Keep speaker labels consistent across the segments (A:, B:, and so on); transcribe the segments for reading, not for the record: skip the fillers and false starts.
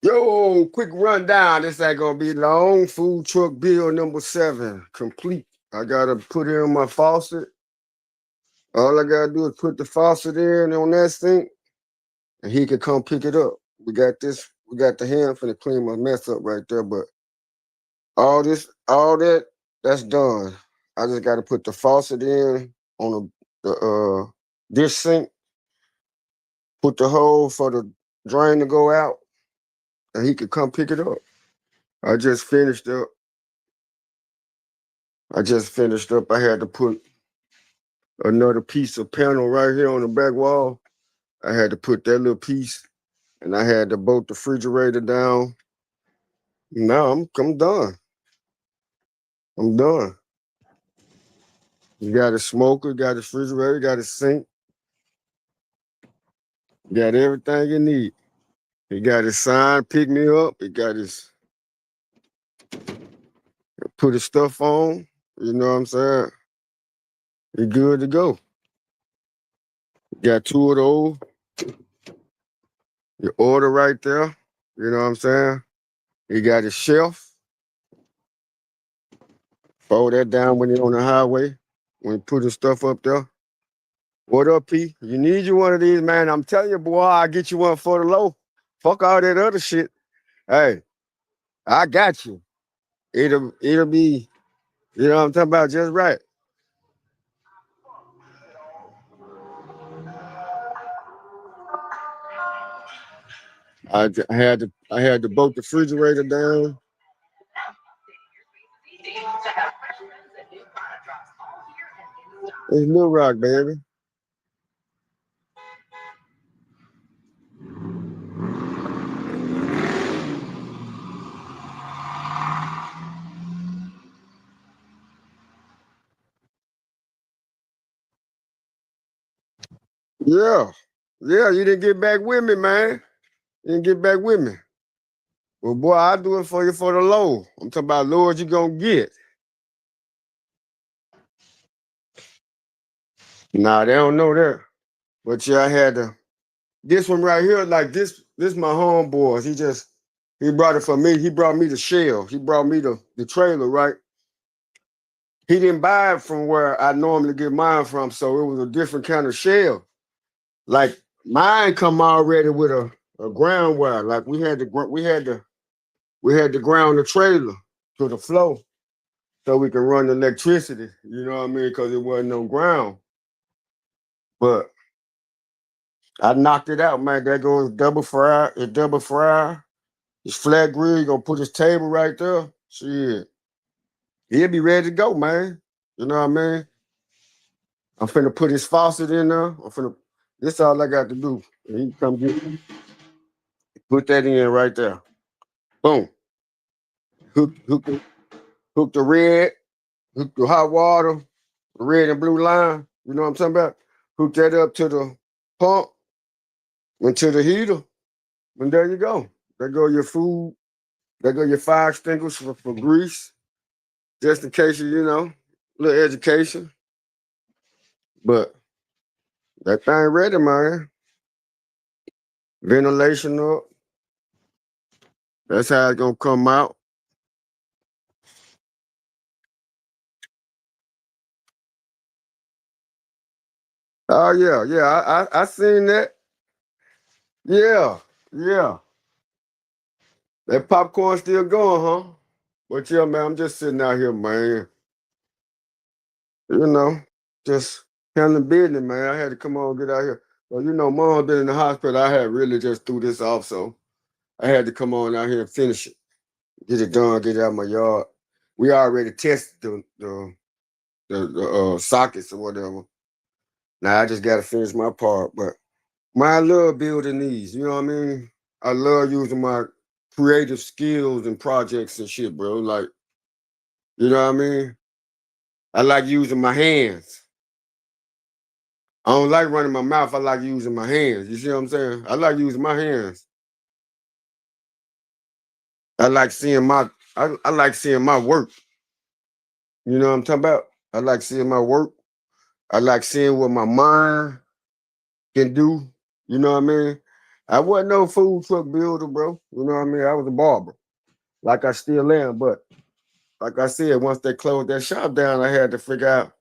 A: Yo, quick rundown. This ain't gonna be long. Food truck bill number 7, complete. I gotta put in my faucet. All I gotta do is put the faucet in on that sink, and he can come pick it up. We got this. We got the hand for to clean my mess up right there. But that's done. I just gotta put the faucet in on the dish sink. Put the hole for the drain to go out, and he could come pick it up. I just finished up. I just finished up. I had to put another piece of panel right here on the back wall. I had to put that little piece, and I had to bolt the refrigerator down. Now I'm done. I'm done. You got a smoker, got a refrigerator, got a sink, got everything you need. He got his sign, pick me up. He got his put his stuff on. You know what I'm saying? He good to go. Got two of those. Your order right there. You know what I'm saying? He got his shelf. Fold that down when you're on the highway. When you put his stuff up there. What up, P? You need you one of these, man. I'm telling you, boy, I'll get you one for the low. Fuck all that other shit. Hey, I got you. It'll be, you know what I'm talking about, just right. I had to bolt the refrigerator down. It's Little Rock, baby. Yeah. Yeah, you didn't get back with me, man. You didn't get back with me. Well, boy, I'll do it for you for the low. I'm talking about low as you gonna get. Nah, they don't know that. But yeah, I had to. This one right here, like this my homeboys. He brought it for me. He brought me the shell. He brought me the trailer, right? He didn't buy it from where I normally get mine from, so it was a different kind of shell. Like mine come already with a ground wire. Like we had to ground the trailer to the floor so we can run the electricity. You know what I mean? Because it wasn't no ground. But I knocked it out, man. That goes double fry. It's double fry. It's flat grill. You gonna put his table right there. Shit, he'll be ready to go, man. You know what I mean? I'm finna put his faucet in there. This all I got to do. And he come put that in right there. Boom. Hook, hook, hook the red, hook the hot water, the red and blue line. You know what I'm talking about? Hook that up to the pump and to the heater. And there you go. There go your food. There go your fire extinguisher for grease. Just in case you little education. But that thing ready, man. Ventilation up. That's how it's gonna come out. Oh yeah, yeah. I seen that. Yeah, yeah. That popcorn still going, huh? But yeah, man, I'm just sitting out here, man. You know, just handling business, man. I had to come on get out here. Well, mom been in the hospital. I had really just threw this off, so I had to come on out here and finish it. Get it done, get it out of my yard. We already tested the sockets or whatever. Now I just gotta finish my part. But I love building these, you know what I mean? I love using my creative skills and projects and shit, bro. Like, you know what I mean? I like using my hands. I don't like running my mouth. I like using my hands. You see what I'm saying? I like using my hands. I like seeing I like seeing my work. You know what I'm talking about? I like seeing my work. I like seeing what my mind can do. You know what I mean? I wasn't no food truck builder, bro. You know what I mean? I was a barber, like I still am. But like I said, once they closed that shop down, I had to figure out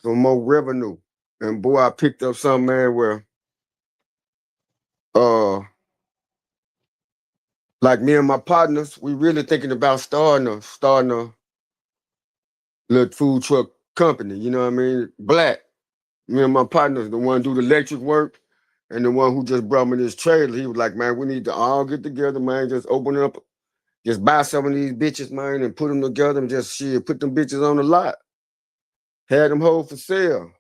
A: some more revenue. And boy, I picked up something, man, where uh like me and my partners, we really thinking about starting a little food truck company, you know what I mean? Black. Me and my partners, the one do the electric work and the one who just brought me this trailer. He was like, man, we need to all get together, man, just open it up, just buy some of these bitches, man, and put them together and just shit, put them bitches on the lot. Had them hold for sale.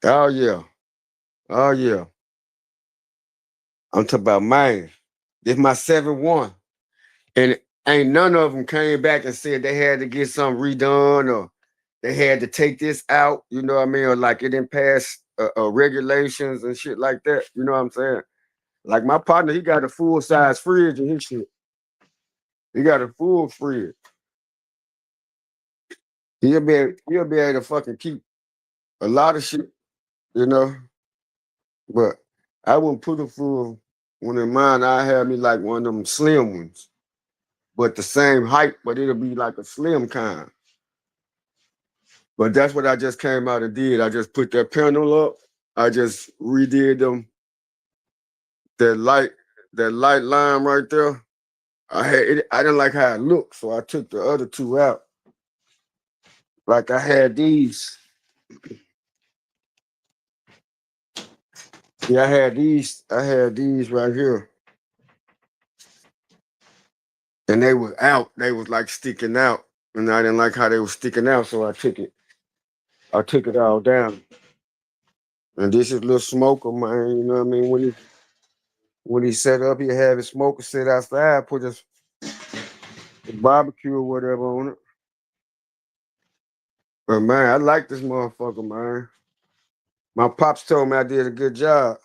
A: Oh yeah. Oh yeah. I'm talking about mine. This my 7-1. And ain't none of them came back and said they had to get something redone or they had to take this out, you know what I mean? Or like it didn't pass regulations and shit like that. You know what I'm saying? Like my partner, he got a full size fridge and his shit. He got a full fridge. He'll be able to fucking keep a lot of shit, you know. But I wouldn't put a full one in mine. I have me like one of them slim ones, but the same height, but it'll be like a slim kind. But that's what I just came out and did. I just put that panel up. I just redid them that light that light line right there. I didn't like how it looked, so I took the other two out. Like I had these. Yeah, I had these right here. And they was out. They was like sticking out. And I didn't like how they were sticking out, so I took it all down. And this is little smoker, man. You know what I mean? When he set up, he have his smoker sit outside, put his barbecue or whatever on it. But man, I like this motherfucker, man. My pops told me I did a good job.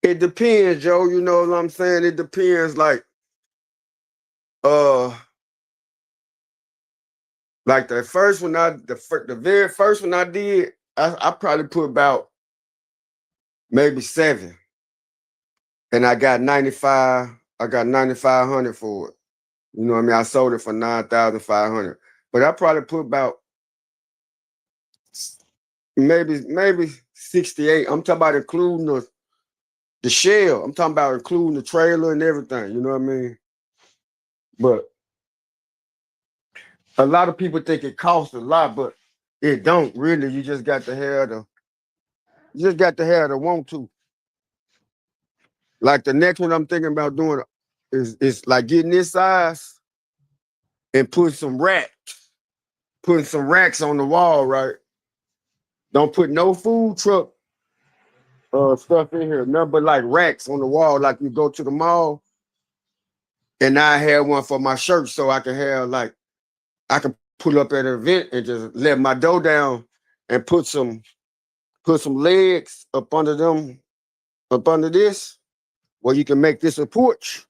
A: It depends, Joe. You know what I'm saying? It depends. Uh, like the first one the very first one I did, I probably put about maybe 7, and I got 95. I got 9,500 for it. You know what I mean? I sold it for 9,500. But I probably put about maybe 68. I'm talking about including the shell. I'm talking about including the trailer and everything. You know what I mean? But a lot of people think it costs a lot, but it don't really. You just got to have the want to. Like the next one I'm thinking about doing is like getting this size and putting some racks on the wall, right? Don't put no food truck stuff in here, nothing but like racks on the wall, like you go to the mall. And I had one for my shirt, so I can have like I can pull up at an event and just let my dough down and put some legs up under this, where you can make this a porch.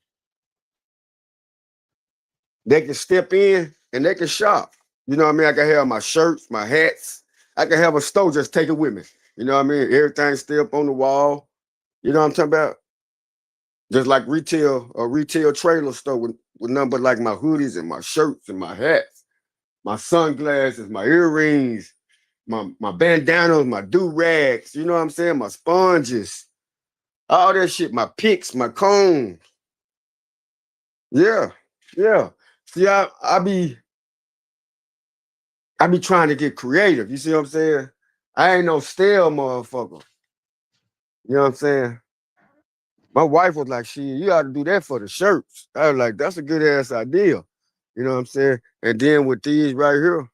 A: They can step in and they can shop. You know what I mean? I can have my shirts, my hats. I can have a store just take it with me. You know what I mean? Everything's still up on the wall. You know what I'm talking about? Just like a retail trailer store with nothing but like my hoodies and my shirts and my hats, my sunglasses, my earrings, my bandanas, my do-rags, you know what I'm saying? My sponges, all that shit, my picks, my combs. Yeah, yeah. See, I be trying to get creative. You see what I'm saying? I ain't no stale motherfucker. You know what I'm saying? My wife was like, "Shit, you ought to do that for the shirts." I was like, "That's a good ass idea." You know what I'm saying? And then with these right here,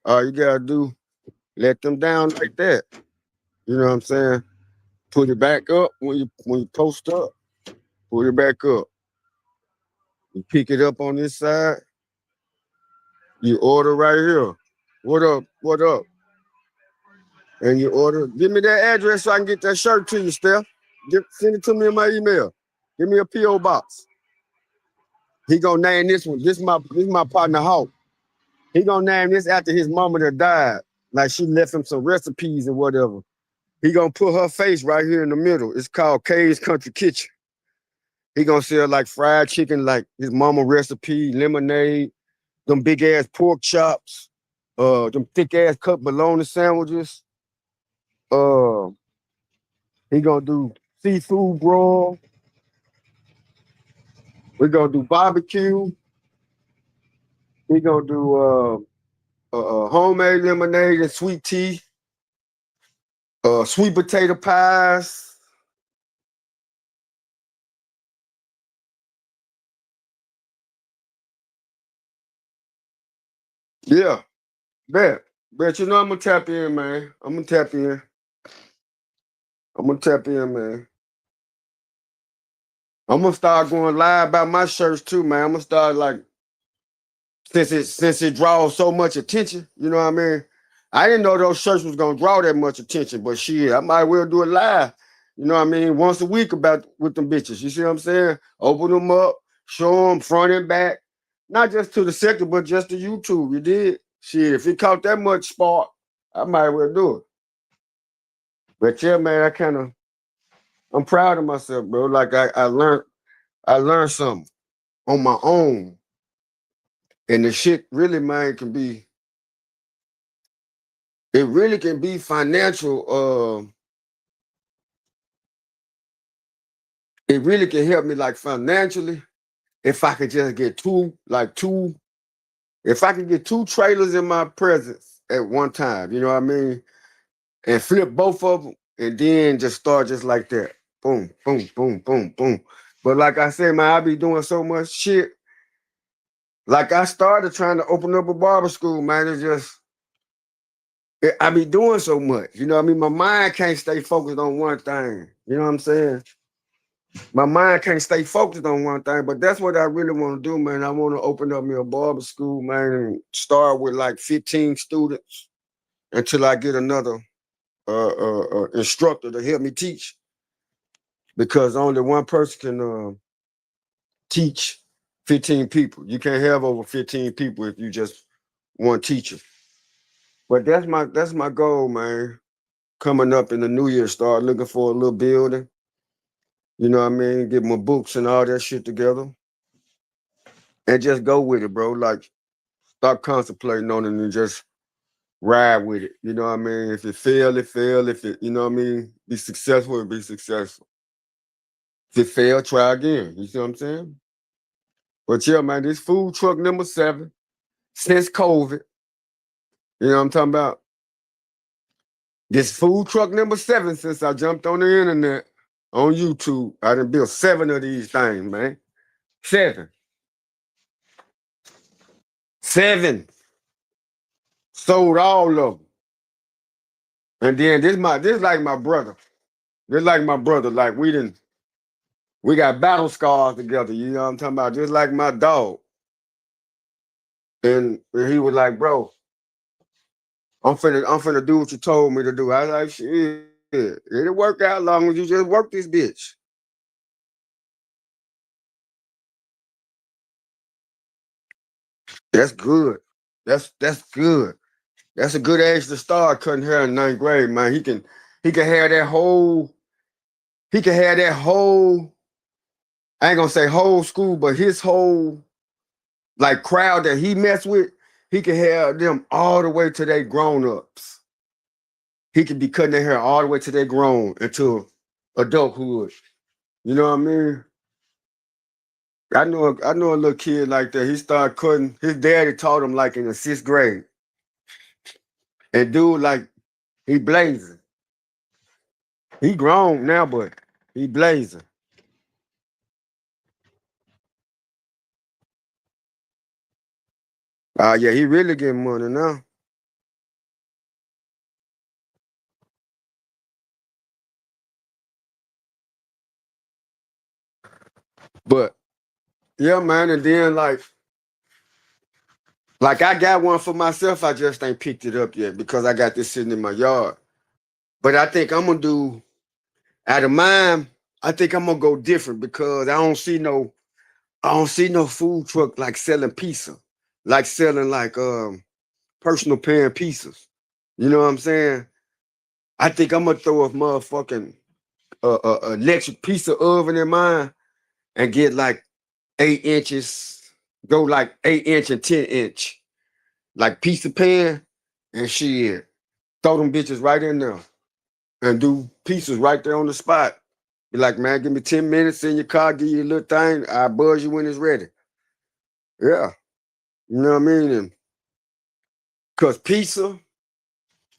A: all you gotta do, let them down like that. You know what I'm saying? Put it back up when you post up. Put it back up. You pick it up on this side. You order right here. What up? What up? And you order. Give me that address so I can get that shirt to you, Steph. Send it to me in my email. Give me a PO box. He gonna name this one. This my partner Hawk. He gonna name this after his mama that died. Like she left him some recipes or whatever. He gonna put her face right here in the middle. It's called Kay's Country Kitchen. He gonna sell like fried chicken, like his mama recipe, lemonade, them big ass pork chops, them thick ass cut bologna sandwiches. Uh, he gonna do seafood broil. We gonna do barbecue. He gonna do homemade lemonade and sweet tea. Sweet potato pies. Yeah, bet. You know I'm gonna tap in, man. I'm gonna tap in. I'm gonna tap in, man. I'm gonna start going live about my shirts too, man. I'm gonna start like since it draws so much attention. You know what I mean? I didn't know those shirts was gonna draw that much attention, but shit, I might well do it live. You know what I mean? Once a week about with them bitches. You see what I'm saying? Open them up, show them front and back, not just to the sector, but just to YouTube. You did shit. If it caught that much spark, I might well do it. But yeah, man, I'm proud of myself, bro. Like I learned something on my own. And the shit really, man, it really can be financial. It really can help me like financially if I could just get if I could get two trailers in my presence at one time, you know what I mean? And flip both of them and then just start just like that. Boom, boom, boom, boom, boom. But like I said, man, I be doing so much shit. Like I started trying to open up a barber school, man. I be doing so much. You know what I mean? My mind can't stay focused on one thing. You know what I'm saying? My mind can't stay focused on one thing, but that's what I really want to do, man. I want to open up me a barber school, man, and start with like 15 students until I get another instructor to help me teach. Because only one person can teach 15 people. You can't have over 15 people if you just one teacher. But that's my goal, man. Coming up in the new year, start looking for a little building. You know what I mean? Get my books and all that shit together. And just go with it, bro. Like stop contemplating on it and just ride with it. You know what I mean? If it fail, it fail. If it, you know what I mean, be successful, be successful. If it fail, try again. You see what I'm saying? But yeah, man, this food truck number 7 since COVID. You know what I'm talking about? This food truck number 7 since I jumped on the internet on YouTube. I done built 7 of these things, man. 7. 7. Sold all of them. And then this like my brother. This like my brother. Like we got battle scars together. You know what I'm talking about? Just like my dog. And he was like, bro, I'm finna do what you told me to do. I was like, shit, it'll work out long as you just work this bitch. That's good. That's good. That's a good age to start cutting hair in 9th grade, man. He can have that whole he can have that whole I ain't gonna say whole school, but his whole like crowd that he mess with, he can have them all the way to they grown ups. He could be cutting their hair all the way to they grown into adulthood. You know what I mean? I know a little kid like that. He started cutting. His daddy taught him like in the 6th grade. And dude, like he blazing. He grown now, but he blazing. Yeah, he really getting money now. But yeah, man. And then like I got one for myself. I just ain't picked it up yet because I got this sitting in my yard. But I think I'm gonna do out of mine. I think I'm gonna go different because I don't see no. I don't see no food truck like selling pizza, like selling like personal pan pizzas. You know what I'm saying? I think I'm gonna throw a motherfucking electric pizza oven in mine and get like 8 inches, go like 8 inch and 10 inch, like pizza pan and shit. Throw them bitches right in there and do pizzas right there on the spot. Be like, man, give me 10 minutes in your car, give you a little thing. I buzz you when it's ready. Yeah. You know what I mean? And cause pizza,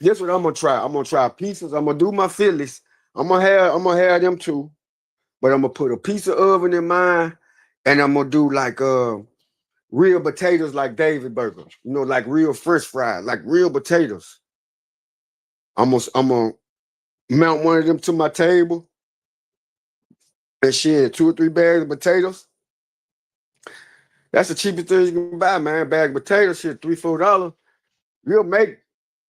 A: this what I'm gonna try. I'm gonna try pizzas. I'm gonna do my Phillies. I'm gonna have them too. But I'm gonna put a pizza oven in mine and I'm gonna do like real potatoes like David Burger. You know, like real French fries, like real potatoes. I'm gonna mount one of them to my table and shit, 2 or 3 bags of potatoes. That's the cheapest thing you can buy, man. A bag of potatoes, shit, $3, $4. You'll make a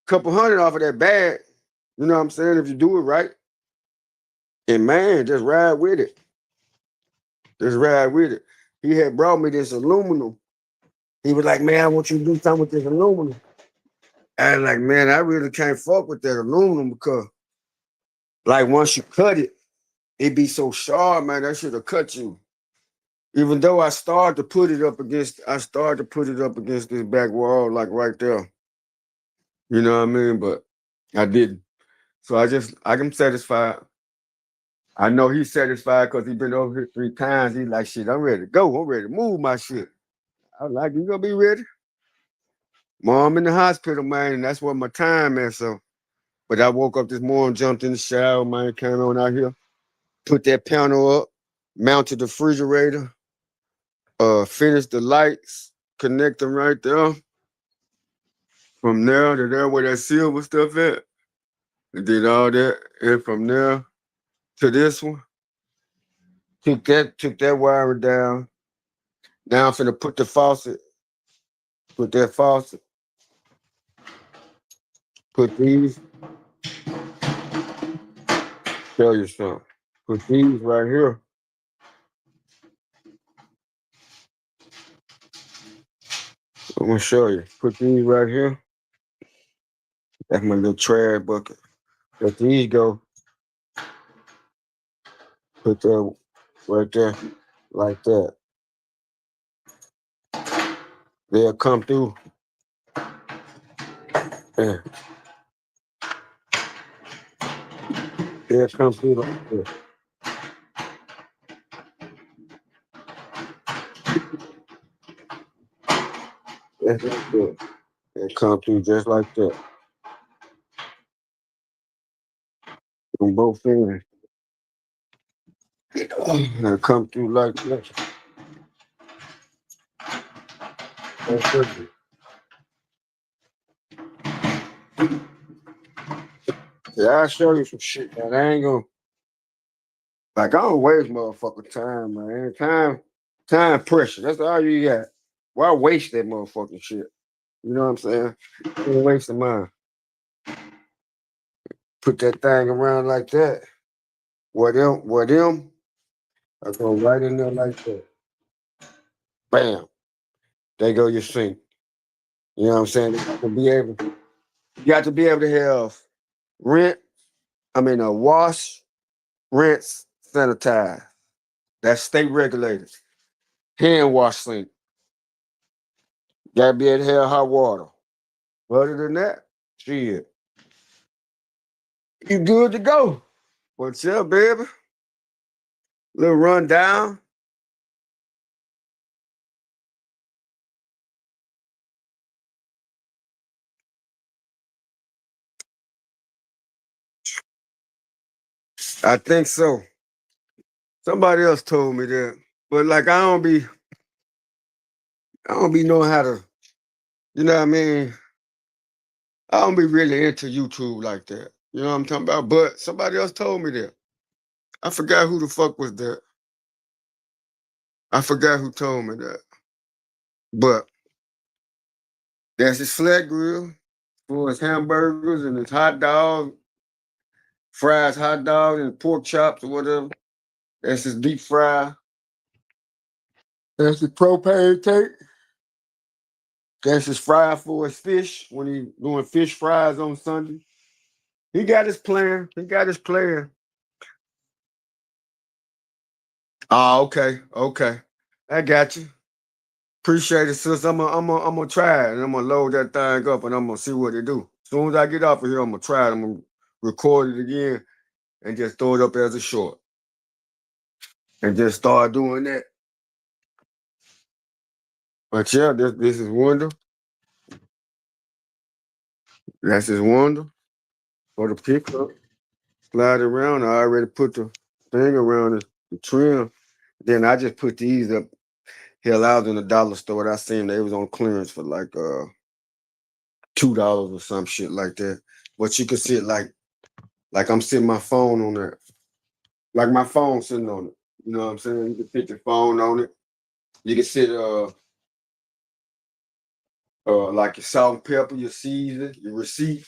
A: couple hundred off of that bag. You know what I'm saying? If you do it right. And man, just ride with it. Just ride with it. He had brought me this aluminum. He was like, man, I want you to do something with this aluminum. I was like, man, I really can't fuck with that aluminum because, like, once you cut it, it be so sharp, man, that should have cut you. Even though I started to put it up against this back wall, like right there. You know what I mean? But I didn't. So I'm satisfied. I know he's satisfied because he's been over here 3 times. He's like, shit, I'm ready to go. I'm ready to move my shit. I was like, you gonna be ready? Mom in the hospital, man, and that's what my time is. So, but I woke up this morning, jumped in the shower, man, came on out here, put that panel up, mounted the refrigerator, finished the lights, connect them right there. From there to there where that silver stuff at. I did all that. And from there to this one, took that wire down. Now I'm finna put that faucet, put these, show you something. Put these right here. I'm gonna show you. Put these right here. That's my little trash bucket. Let these go. Put that right there, like that. They'll come through. Yeah. They'll come through like this. That's like that. They'll come through just like that. On both ends. They'll come through like that. That's it. Yeah, I'll show you some shit, man. I ain't gonna like I don't waste motherfucking time, man. Time pressure. That's all you got. Why waste that motherfucking shit? You know what I'm saying? Ain't wasting mine. Put that thing around like that. What them? I go right in there like that. Bam. There go your sink. You know what I'm saying? You got to be able to have rent. Wash, rinse, sanitize. That's state regulated. Hand wash sink. Gotta be able to have hot water. Other than that, shit, you good to go. What's up, baby? Little rundown. I think so. Somebody else told me that. But like I don't be knowing how to, you know what I mean? I don't be really into YouTube like that. You know what I'm talking about? But somebody else told me that. I forgot who the fuck was that. I forgot who told me that. But that's his flat grill for his hamburgers and his hot dog, fries, hot dog, and pork chops or whatever. That's his deep fry. That's the propane tank. That's his fry for his fish when he doing fish fries on Sunday. He got his plan. He got his plan. Oh, okay, okay. I got you. Appreciate it, sis. I'm gonna try it and I'm gonna load that thing up and I'm gonna see what it do. As soon as I get off of here, I'm gonna try it. I'm gonna record it again and just throw it up as a short and just start doing that. But yeah, this is Wonder. That's his Wonder for the pickup. Slide it around. I already put the thing around the trim. Then I just put these up. Hell, I was in the dollar store. I seen they was on clearance for like $2 or some shit like that. But you could sit like I'm sitting my phone on there. Like my phone sitting on it. You know what I'm saying? You can put your phone on it. You can sit like your salt and pepper, your season, your receipt.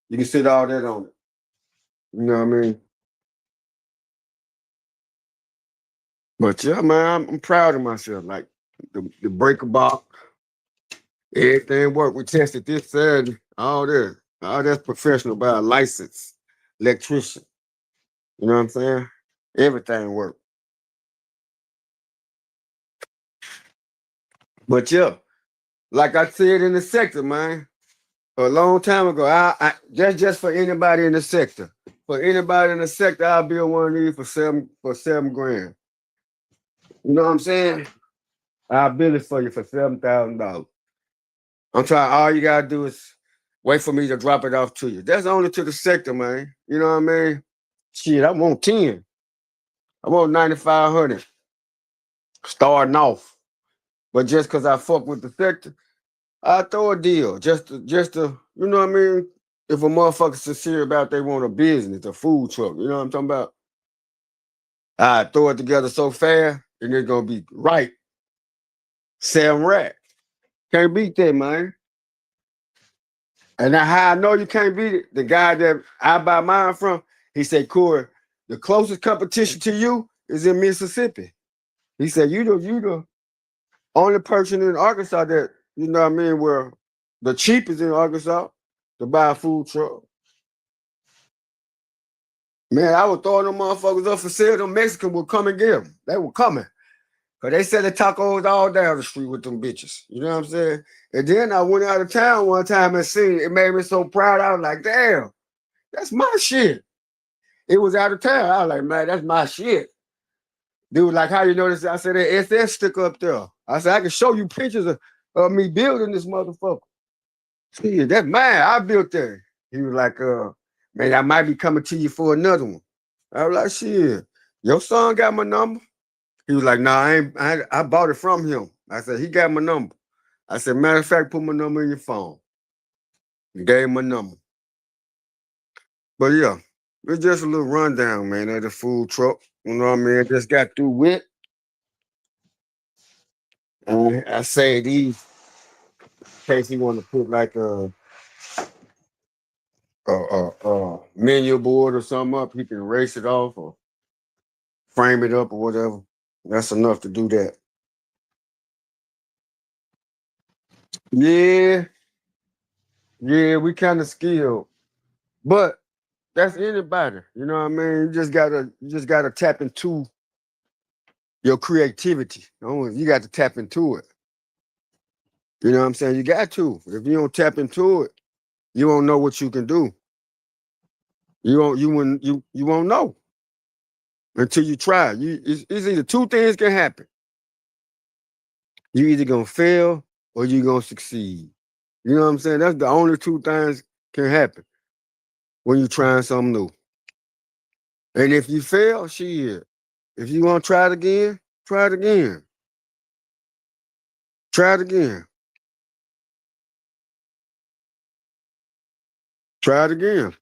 A: You can sit all that on it. You know what I mean? But yeah, man, I'm proud of myself. Like the breaker box, everything worked. We tested this Saturday. All that's professional by a licensed electrician. You know what I'm saying? Everything worked. But yeah, like I said in the sector, man, a long time ago, I just for anybody in the sector. For anybody in the sector, I'll build one of these for 7 grand. You know what I'm saying? I'll build it for you for $7,000. I'm trying. All you gotta do is wait for me to drop it off to you. That's only to the sector, man. You know what I mean? Shit, I want 10. I want 9,500 starting off. But just because I fuck with the sector, I throw a deal. Just to, you know what I mean? If a motherfucker sincere about they want a business, a food truck, you know what I'm talking about? I throw it together so fast, and it's gonna be right. 7 racks. Can't beat that, man. And now how I know you can't beat it, the guy that I buy mine from, he said, Corey, the closest competition to you is in Mississippi. He said, you the only person in Arkansas that, you know what I mean, where the cheapest in Arkansas to buy a food truck. Man, I was throwing them motherfuckers up for sale. Them Mexicans would come and get them. They were coming. Cause they selling tacos all down the street with them bitches. You know what I'm saying? And then I went out of town one time and seen it. It made me so proud. I was like, damn, that's my shit. It was out of town. I was like, man, that's my shit. Dude, like, how you know this? I said, that SS sticker up there. I said, I can show you pictures of me building this motherfucker. See, that's mine. I built that. He was like, man, I might be coming to you for another one. I was like, shit, your son got my number. He was like, nah, I bought it from him. I said, he got my number. I said, matter of fact, put my number in your phone. He gave him my number. But yeah, it's just a little rundown, man, of the food truck. You know what I mean? I just got through with. And I say these in case you want to put like a menu board or something up, he can erase it off or frame it up or whatever. That's enough to do that. Yeah, yeah, we kind of skilled. But that's anybody. You know what I mean? You just gotta tap into your creativity. You got to tap into it. You know what I'm saying? You got to. If you don't tap into it, you won't know what you can do. You won't know until you try. It's either two things can happen. You either gonna fail or you gonna succeed. You know what I'm saying? That's the only two things can happen when you're trying something new. And if you fail, shit. If you want to try it again, try it again. Try it again. Try it again.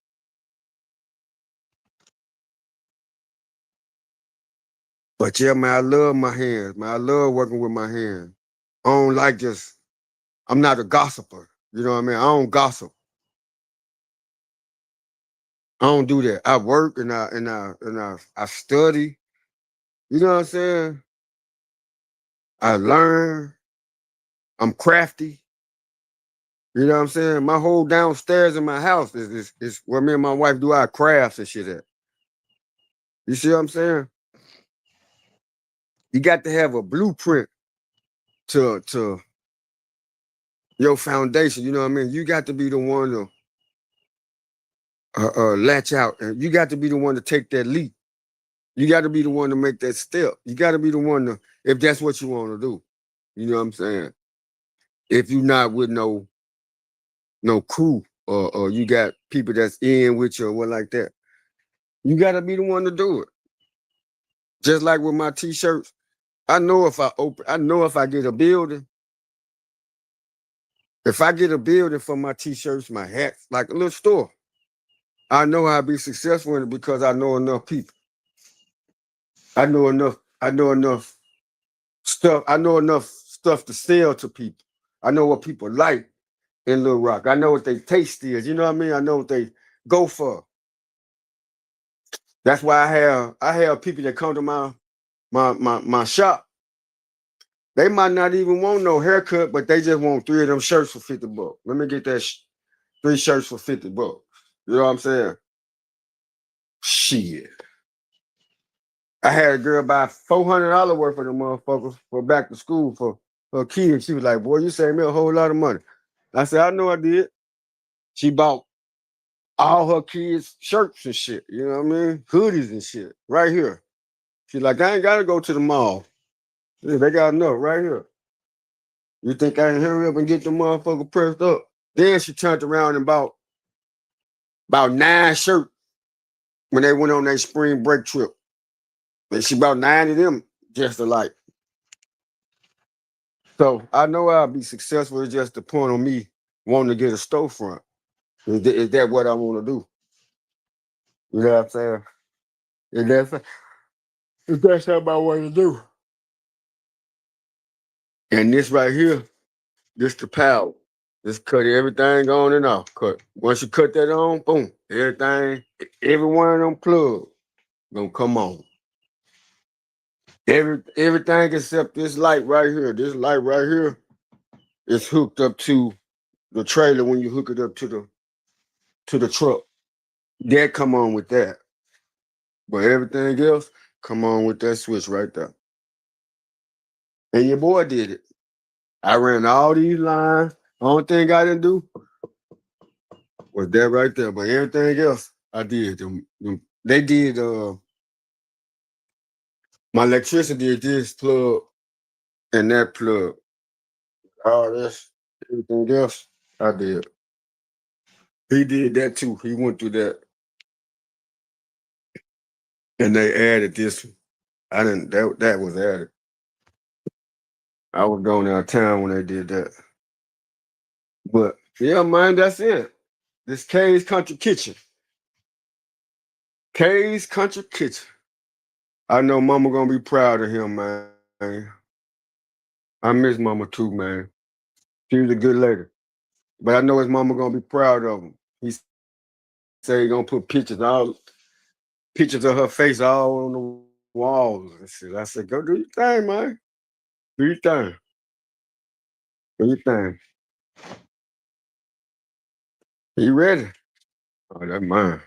A: But yeah, man, I love my hands. Man, I love working with my hands. I don't like just. I'm not a gossiper. You know what I mean? I don't gossip. I don't do that. I work and I study. You know what I'm saying? I learn. I'm crafty. You know what I'm saying? My whole downstairs in my house is where me and my wife do our crafts and shit at. You see what I'm saying? You got to have a blueprint to your foundation. You know what I mean? You got to be the one to latch out, and you got to be the one to take that leap. You got to be the one to make that step. You got to be the one to, if that's what you want to do. You know what I'm saying? If you're not with no crew or you got people that's in with you or what like that, you got to be the one to do it. Just like with my t-shirts, I know if I get a building, if I get a building for my t-shirts, my hats, like a little store, I know I'll be successful in it because I know enough people. I know enough stuff. I know enough stuff to sell to people. I know what people like in Little Rock. I know what they taste is. You know what I mean? I know what they go for. That's why I have people that come to my shop. They might not even want no haircut, but they just want 3 of them shirts for $50. Let me get that 3 shirts for $50. You know what I'm saying? Shit. I had a girl buy $400 worth of them motherfuckers for back to school for her kids. She was like, "Boy, you saved me a whole lot of money." I said, "I know I did." She bought all her kids' shirts and shit. You know what I mean? Hoodies and shit right here. She's like, "I ain't gotta go to the mall. Yeah, they got enough right here. You think I can hurry up and get the motherfucker pressed up?" Then she turned around and bought about 9 shirts when they went on their spring break trip. And she bought 9 of them just alike. So I know I'll be successful. It's just the point on me wanting to get a storefront. Is that what I want to do? You know what I'm saying? If that's what I want to do. And this right here, this the power. Just cut everything on and off. Cut. Once you cut that on, boom, every one of them plugs gonna come on. Everything except this light right here. This light right here is hooked up to the trailer when you hook it up to the truck. That come on with that. But everything else come on with that switch right there. And your boy did it. I ran all these lines. Only thing I didn't do was that right there. But everything else I did. They did my electricity did this plug and that plug. All this, everything else, I did. He did that too. He went through that. And they added this. I didn't that was added. I was going out of town when they did that. But yeah, man, that's it. This K's Country Kitchen. K's Country Kitchen. I know Mama gonna be proud of him, man. I miss Mama too, man. She was a good lady. But I know his mama gonna be proud of him. He said he gonna put pictures of her face all on the walls and shit. I said, go do your thing, man. Do your thing. Do your thing. You ready? Oh, that's mine.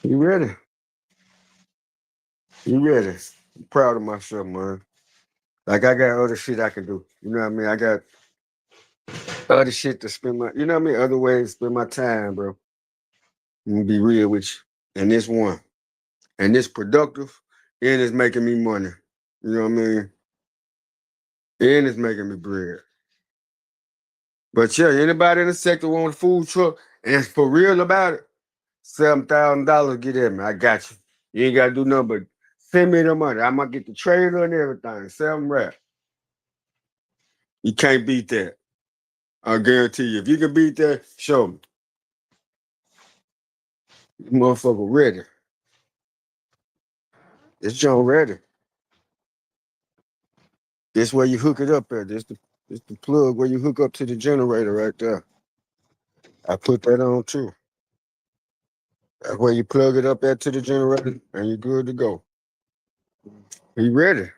A: You ready? You ready? I'm proud of myself, man. Like I got other shit I can do. You know what I mean? I got other shit to spend you know what I mean? Other ways to spend my time, bro. I'm gonna be real with you. And this one. And this productive, and it's making me money. You know what I mean? And it's making me bread. But yeah, anybody in the sector want a food truck and it's for real about it, $7,000 get at me. I got you. You ain't gotta do nothing but send me the money. I'm gonna get the trailer and everything. 7 rap. You can't beat that. I guarantee you. If you can beat that, show me. Motherfucker ready. This joint ready. This where you hook it up at. This the plug where you hook up to the generator right there. I put that on too. That's where you plug it up at to the generator and you're good to go. He ready.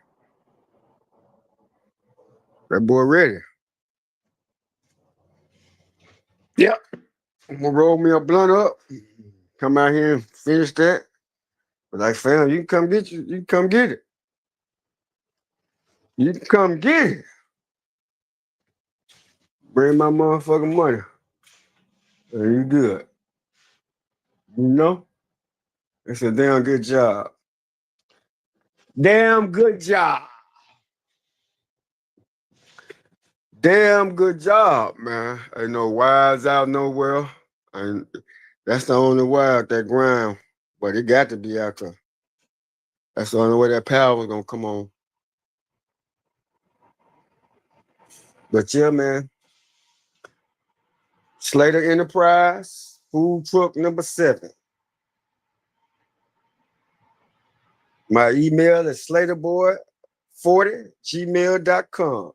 A: That boy ready. Yep. I'm gonna roll me a blunt up. Come out here and finish that. But like, fam, you can come get you. You can come get it. You can come get it. Bring my motherfucking money. And you good. You know? It's a damn good job. Damn good job. Damn good job, man. Ain't no wires out nowhere. And that's the only wire out that ground. But it got to be out there. That's the only way that power was gonna come on. But yeah, man. Slater Enterprise, food truck number 7. My email is slaterboy40@gmail.com.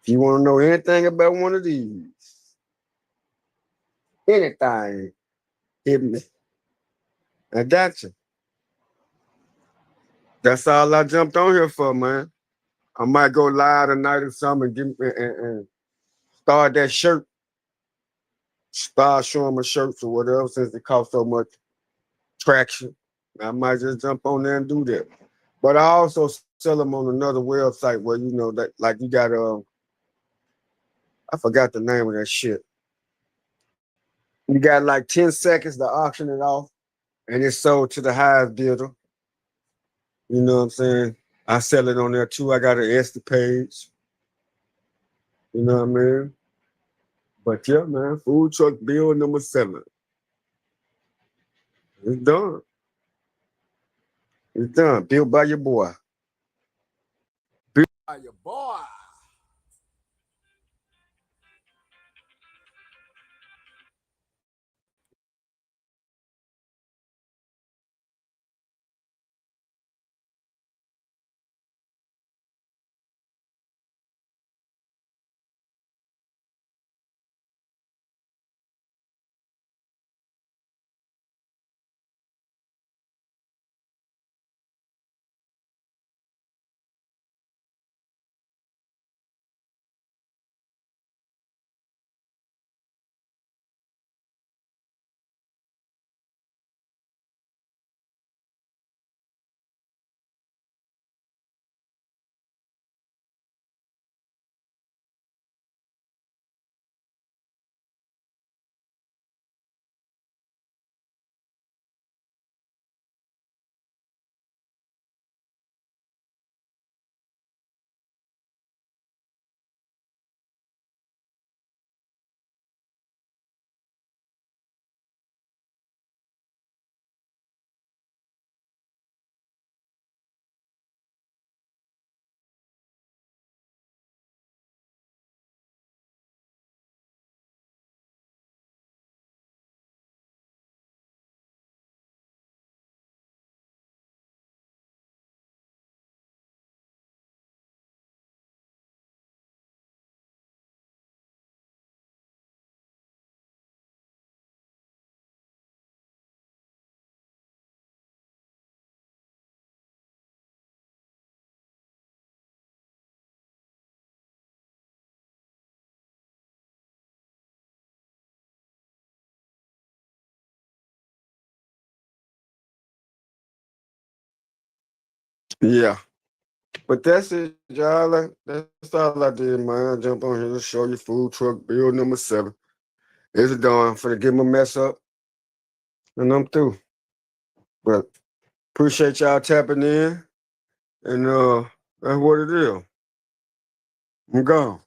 A: If you want to know anything about one of these, anything, hit me. I got you. That's all I jumped on here for, man. I might go live tonight or something and start that shirt. Start showing my shirts or whatever since it costs so much traction. I might just jump on there and do that. But I also sell them on another website where you know that like you got I forgot the name of that shit. You got like 10 seconds to auction it off and it's sold to the highest bidder. You know what I'm saying? I sell it on there too. I got an Etsy page. You know what I mean? But yeah, man, food truck bill number 7. It's done. It's done. Built by your boy. Built by your boy. Yeah. But that's it, y'all. That's all I did, man. I jump on here to show you food truck bill number 7. It's done. For to get my mess up. And I'm through. But appreciate y'all tapping in. And that's what it is. I'm gone.